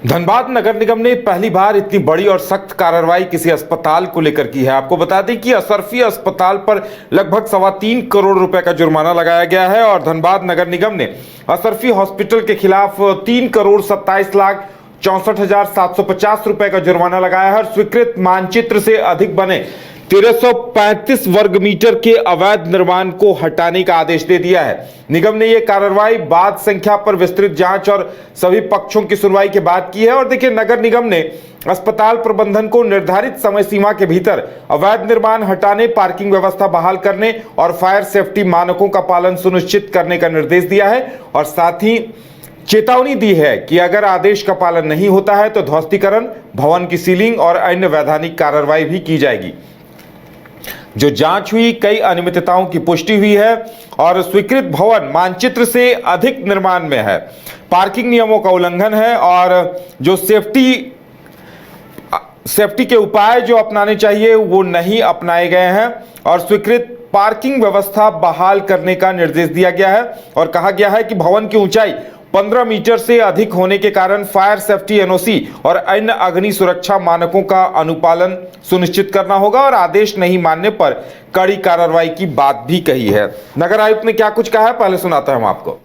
धनबाद नगर निगम ने पहली बार इतनी बड़ी और सख्त कार्रवाई किसी अस्पताल को लेकर की है। आपको बता दें कि असरफी अस्पताल पर लगभग 3.25 करोड़ रुपए का जुर्माना लगाया गया है और धनबाद नगर निगम ने असरफी हॉस्पिटल के खिलाफ 3,27,64,750 रुपए का जुर्माना लगाया है और स्वीकृत मानचित्र से अधिक बने 1335 वर्ग मीटर के अवैध निर्माण को हटाने का आदेश दे दिया है। निगम ने यह कार्रवाई बाद संख्या पर विस्तृत जांच और सभी पक्षों की सुनवाई के बाद की है। और देखिए, नगर निगम ने अस्पताल प्रबंधन को निर्धारित समय सीमा के भीतर अवैध निर्माण हटाने, पार्किंग व्यवस्था बहाल करने और फायर सेफ्टी मानकों का पालन सुनिश्चित करने का निर्देश दिया है और साथ ही चेतावनी दी है कि अगर आदेश का पालन नहीं होता है तो ध्वस्तीकरण, भवन की सीलिंग और अन्य वैधानिक कार्रवाई भी की जाएगी। जो जांच हुई, कई अनियमितताओं की पुष्टि हुई है और स्वीकृत भवन मानचित्र से अधिक निर्माण में है, पार्किंग नियमों का उल्लंघन है और जो सेफ्टी के उपाय जो अपनाने चाहिए वो नहीं अपनाए गए हैं और स्वीकृत पार्किंग व्यवस्था बहाल करने का निर्देश दिया गया है और कहा गया है कि भवन की ऊंचाई 15 मीटर से अधिक होने के कारण फायर सेफ्टी एनओसी और अन्य अग्नि सुरक्षा मानकों का अनुपालन सुनिश्चित करना होगा और आदेश नहीं मानने पर कड़ी कार्रवाई की बात भी कही है। नगर आयुक्त ने क्या कुछ कहा है, पहले सुनाते हैं हम आपको।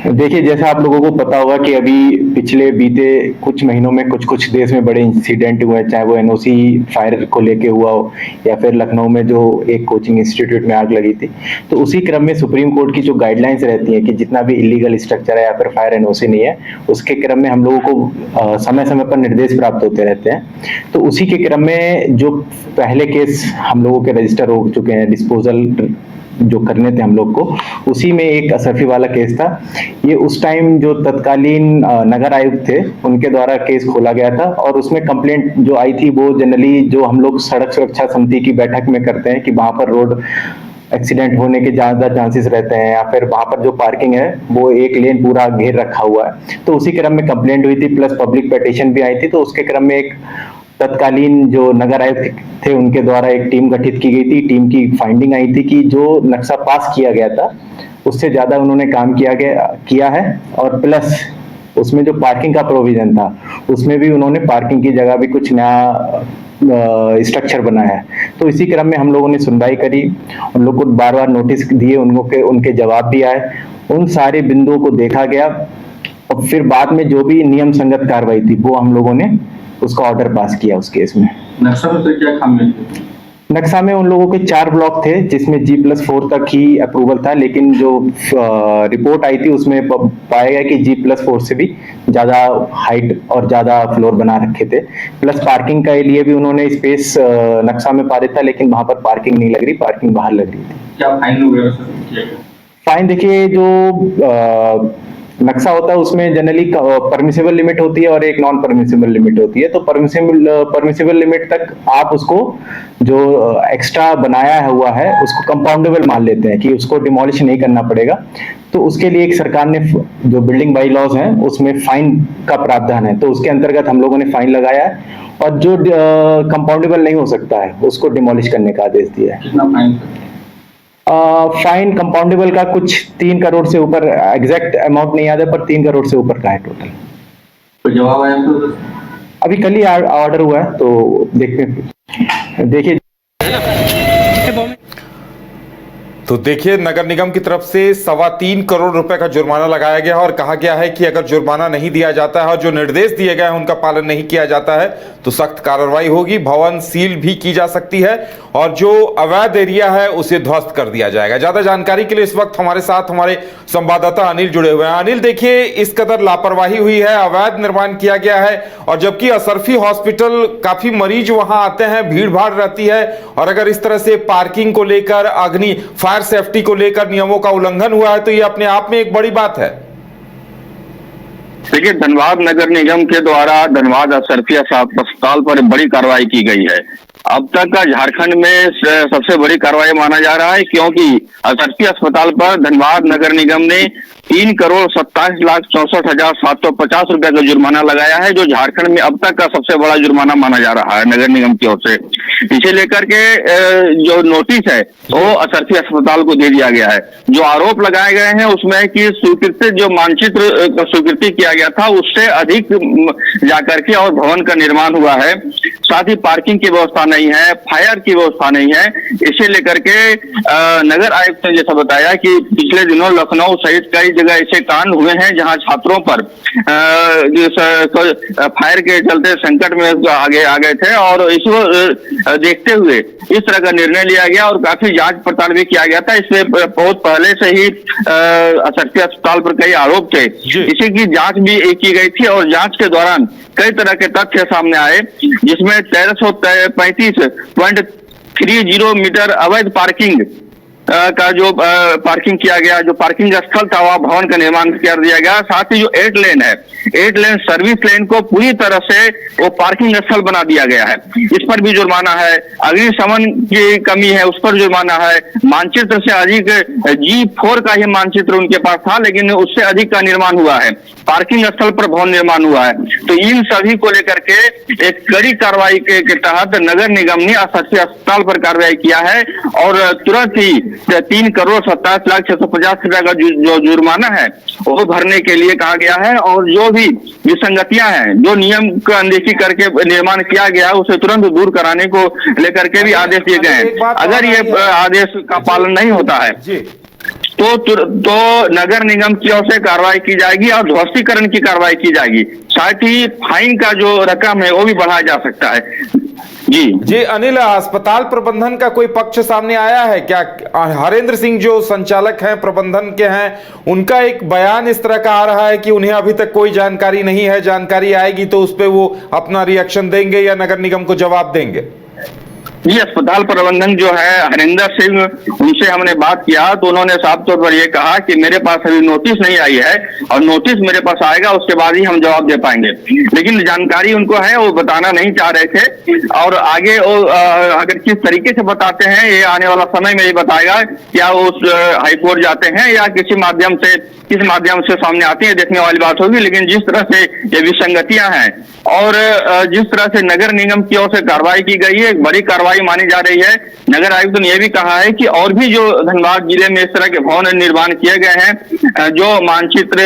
देखिए, जैसा आप लोगों को पता होगा कि अभी पिछले बीते कुछ महीनों में कुछ देश में बड़े इंसिडेंट हुए, चाहे वो एनओसी फायर को लेके हुआ हो या फिर लखनऊ में जो एक कोचिंग इंस्टीट्यूट में आग लगी थी। तो उसी क्रम में सुप्रीम कोर्ट की जो गाइडलाइंस रहती है कि जितना भी इलीगल स्ट्रक्चर है या फिर फायर एनओसी नहीं है, उसके क्रम में हम लोगों को समय समय पर निर्देश प्राप्त होते रहते हैं। तो उसी के क्रम में जो पहले केस हम लोगों के रजिस्टर हो चुके हैं, डिस्पोजल जो करने थे हम लोग को, उसी में एक असरफी वाला केस था। ये उस टाइम जो तत्कालीन नगर आयुक्त थे उनके द्वारा केस खोला गया था और उसमें कंप्लेंट जो आई थी वो जनरली जो हम लोग सड़क सुरक्षा समिति की बैठक में करते हैं कि वहां पर रोड एक्सीडेंट होने के ज्यादा चांसेस रहते हैं या फिर वहां पर जो पार्किंग है वो एक लेन पूरा घेर रखा हुआ है। तो उसी क्रम में कंप्लेंट हुई थी, प्लस पब्लिक पिटीशन भी आई थी। तो उसके क्रम में एक तत्कालीन जो नगर आयुक्त थे उनके द्वारा एक टीम गठित की गई थी। टीम की फाइंडिंग आई थी कि जो नक्शा पास किया गया था उससे ज्यादा उन्होंने काम किया है और प्लस उसमें जो पार्किंग का प्रोविजन था उसमें भी उन्होंने पार्किंग की जगह भी कुछ नया स्ट्रक्चर बनाया है। तो इसी क्रम में हम लोगों ने सुनवाई करी, उन लोग को बार बार नोटिस दिए, उनके जवाब भी आए, उन सारे बिंदुओं को देखा गया और फिर बाद में जो भी नियम संगत कार्रवाई थी वो हम लोगों ने उसका ऑर्डर पास किया उस केस में। नक्शा में तो क्या खामियां थी? नक्शा में उन लोगों के 4 ब्लॉक थे जिसमें G+4 तक ही अप्रूवल था, लेकिन जो रिपोर्ट आई थी उसमें पाया गया कि G+4 से भी ज्यादा हाइट और ज्यादा फ्लोर बना रखे थे। प्लस पार्किंग के लिए भी उन्होंने स्पेस नक्शा में पारित था, लेकिन वहां पर पार्किंग नहीं लग रही, पार्किंग बाहर लग रही थी। क्या फाइन वगैरह किया गया? फाइन देखिए, जो नक्शा होता है उसमें जनरली परमिसिबल लिमिट होती है और एक नॉन परमिसिबल लिमिट होती है। तो परमिसिबल लिमिट तक आप उसको जो एक्स्ट्रा बनाया हुआ है उसको कंपाउंडेबल मान लेते हैं कि उसको डिमोलिश नहीं करना पड़ेगा। तो उसके लिए एक सरकार ने जो बिल्डिंग बाई लॉज है उसमें फाइन का प्रावधान है, तो उसके अंतर्गत हम लोगों ने फाइन लगाया है और जो कंपाउंडेबल नहीं हो सकता है उसको डिमोलिश करने का आदेश दिया है। कितना फाइन? फाइन कंपाउंडेबल का कुछ 3 करोड़ से ऊपर, एग्जैक्ट अमाउंट नहीं याद है पर 3 करोड़ से ऊपर का है टोटल। तो जवाब आया तो अभी कल ही ऑर्डर हुआ है तो देखते हैं। देखिए, तो देखिए, नगर निगम की तरफ से 3.25 करोड़ रुपए का जुर्माना लगाया गया है और कहा गया है कि अगर जुर्माना नहीं दिया जाता है और जो निर्देश दिए गए हैं उनका पालन नहीं किया जाता है तो सख्त कार्रवाई होगी, भवन सील भी की जा सकती है और जो अवैध एरिया है उसे ध्वस्त कर दिया जाएगा। ज्यादा जानकारी के लिए इस वक्त हमारे साथ हमारे संवाददाता अनिल जुड़े हुए हैं। अनिल, देखिए, इस कदर लापरवाही हुई है, अवैध निर्माण किया गया है और जबकि असरफी हॉस्पिटल काफी मरीज वहां आते हैं, भीड़ भाड़ रहती है और अगर इस तरह से पार्किंग को लेकर, अग्नि फायर सेफ्टी को लेकर नियमों का उल्लंघन हुआ है तो ये अपने आप में एक बड़ी बात है। देखिए, धनबाद नगर निगम के द्वारा धनबाद असरफी अस्पताल पर बड़ी कार्रवाई की गई है। अब तक का झारखंड में सबसे बड़ी कार्रवाई माना जा रहा है, क्योंकि असरफी अस्पताल पर धनबाद नगर निगम ने 3,27,64,750 रुपए का जुर्माना लगाया है, जो झारखंड में अब तक का सबसे बड़ा जुर्माना माना जा रहा है नगर निगम की ओर से। इसे लेकर के जो नोटिस है वो असरफी अस्पताल को दे दिया गया है। जो आरोप लगाए गए हैं उसमें है कि स्वीकृत जो मानचित्र का स्वीकृति किया गया था उससे अधिक जाकर के और भवन का निर्माण हुआ है, साथ ही पार्किंग की व्यवस्था नहीं है, फायर की व्यवस्था नहीं है। इसे लेकर के नगर आयुक्त ने जैसा बताया कि पिछले दिनों लखनऊ सहित कई जगह ऐसे कांड हुए हैं जहां छात्रों पर फायर के चलते संकट में आगे आ गए थे, और इसको देखते हुए इस तरह का निर्णय लिया गया और काफी जांच पड़ताल भी किया गया था। इससे बहुत पहले से ही असरफी अस्पताल पर कई आरोप थे, इसी की जांच भी की गई थी और जांच के दौरान कई तरह के तथ्य सामने आए, जिसमें 1335.30 मीटर अवैध पार्किंग का जो पार्किंग किया गया, जो पार्किंग स्थल था वह भवन का निर्माण कर दिया गया। साथ ही जो 8 लेन है, 8 लेन सर्विस लेन को पूरी तरह से वो पार्किंग स्थल बना दिया गया है, इस पर भी जुर्माना है। अग्निशमन की कमी है, उस पर जुर्माना है। मानचित्र से अधिक G4 का ही मानचित्र उनके पास था, लेकिन उससे अधिक का निर्माण हुआ है। पार्किंग स्थल पर भवन निर्माण हुआ है। तो इन सभी को लेकर के एक कड़ी कार्रवाई के तहत नगर निगम ने असरफी अस्पताल पर कार्रवाई किया है और तुरंत ही 3,27,650 रुपए का जो जुर्माना है वो भरने के लिए कहा गया है, और जो भी विसंगतियां हैं, जो नियम का अनदेखी करके निर्माण किया गया है उसे तुरंत दूर कराने को लेकर के भी आदेश दिए गए हैं। अगर ये आदेश का पालन नहीं होता है तो नगर निगम की ओर से कार्रवाई की जाएगी और ध्वस्तीकरण की कार्रवाई की जाएगी। साथ ही फाइन का जो रकम है वो भी बढ़ाया जा सकता है। जी अनिल, अस्पताल प्रबंधन का कोई पक्ष सामने आया है क्या? हरेंद्र सिंह जो संचालक हैं, प्रबंधन के हैं, उनका एक बयान इस तरह का आ रहा है कि उन्हें अभी तक कोई जानकारी नहीं है, जानकारी आएगी तो उस पर वो अपना रिएक्शन देंगे या नगर निगम को जवाब देंगे। जी, अस्पताल प्रबंधन जो है हरिंदर सिंह, उनसे हमने बात किया तो उन्होंने साफ तौर पर यह कहा कि मेरे पास अभी नोटिस नहीं आई है और नोटिस मेरे पास आएगा उसके बाद ही हम जवाब दे पाएंगे। लेकिन जानकारी उनको है, वो बताना नहीं चाह रहे थे, और आगे वो अगर किस तरीके से बताते हैं ये आने वाला समय में ही बताएगा। क्या वो हाईकोर्ट जाते हैं या किस माध्यम से सामने आती है, देखने वाली बात होगी। लेकिन जिस तरह से ये विसंगतियां हैं और जिस तरह से नगर निगम की ओर से कार्रवाई की गई है, एक बड़ी कार्रवाई मानी जा रही है। नगर आयुक्त ने यह भी कहा है कि और भी जो धनबाद जिले में इस तरह के भवन निर्माण किए गए हैं, जो मानचित्र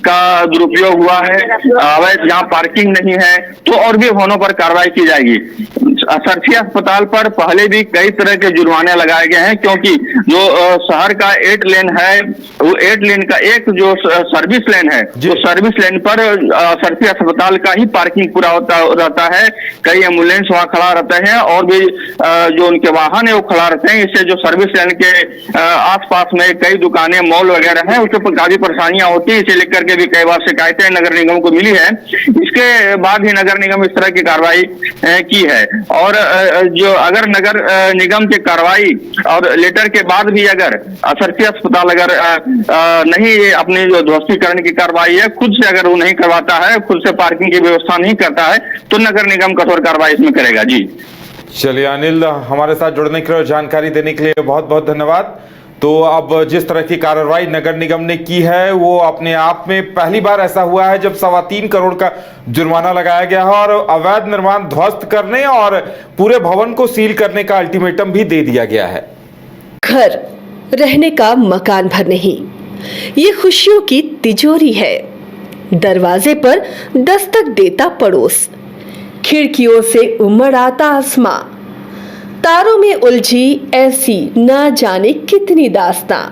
का दुरुपयोग हुआ है, अवैध जहां पार्किंग नहीं है, तो और भी भवनों पर कार्रवाई की जाएगी। असरफी अस्पताल पर पहले भी कई तरह के जुर्माने लगाए गए हैं, क्योंकि जो शहर का 8 लेन है, वो 8 लेन का एक जो सर्विस लेन है, वो सर्विस लेन पर असरफी अस्पताल का ही पार्किंग पूरा रहता है। कई एम्बुलेंस वहां खड़ा रहते हैं और भी जो उनके वाहन है वो खड़ा रहते हैं। इससे जो सर्विस लेन के आसपास में कई दुकानें, मॉल वगैरह हैं, उसके पर काफी परेशानियां होती है। इसे लेकर के भी कई बार शिकायतें नगर निगम को मिली है। इसके बाद ही नगर निगम इस तरह की कार्रवाई की है। और जो अगर नगर निगम की कार्रवाई और लेटर के बाद भी अगर असरफी अस्पताल अगर नहीं अपनी जो ध्वस्तीकरण की कार्रवाई है खुद से अगर वो नहीं करवाता है, खुद से पार्किंग की व्यवस्था नहीं करता है, तो नगर निगम कठोर कार्रवाई इसमें करेगा। जी चलिए अनिल, हमारे साथ जुड़ने के लिए और जानकारी देने के लिए बहुत बहुत धन्यवाद। तो अब जिस तरह की कार्रवाई नगर निगम ने की है वो अपने आप में पहली बार ऐसा हुआ है जब 3.25 करोड़ का जुर्माना लगाया गया है और अवैध निर्माण ध्वस्त करने और पूरे भवन को सील करने का अल्टीमेटम भी दे दिया गया है। घर रहने का मकान भर नहीं, ये खुशियों की तिजोरी है। दरवाजे पर दस्तक देता पड़ोस, खिड़कियों से उमड़ आता आसमां, तारों में उलझी ऐसी ना जाने कितनी दास्तां।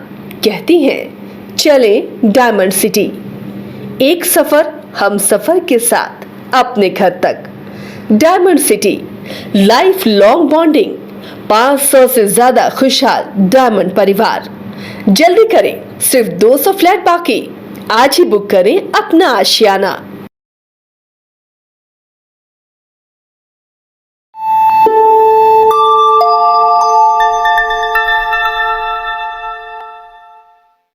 कहती हैं चले डायमंड सिटी, एक सफर हम सफर के साथ अपने घर तक। Diamond city, life long bonding, 500 से ज्यादा खुशहाल डायमंड परिवार। जल्दी करें, सिर्फ 200 फ्लैट बाकी। आज ही बुक करें अपना आशियाना।